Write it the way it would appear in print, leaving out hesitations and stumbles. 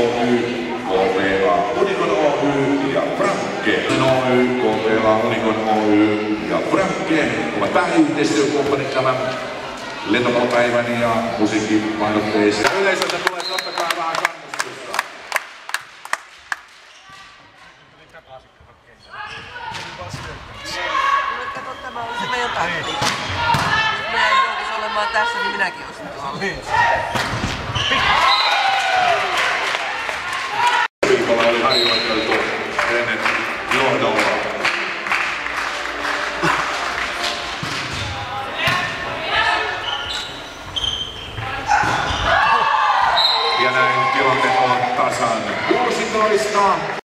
Oy, KPA Unikon Oy ja Franke Oy, KPA Unikon Oy ja Franke ovat pääyhteistyökumppanit tämän lentopallopäivän ja musiikkipainotteisen. Yleisöltä tulee totta kai vähän kannustusta. Kato, tämä on se meidän taktiikka. Jos minä joutuisi olemaan tässä, niin minäkin olisin tuolla. Viikolla oli harjoiteltu ennen johdolla. Ja näin tilanne on tasan 16.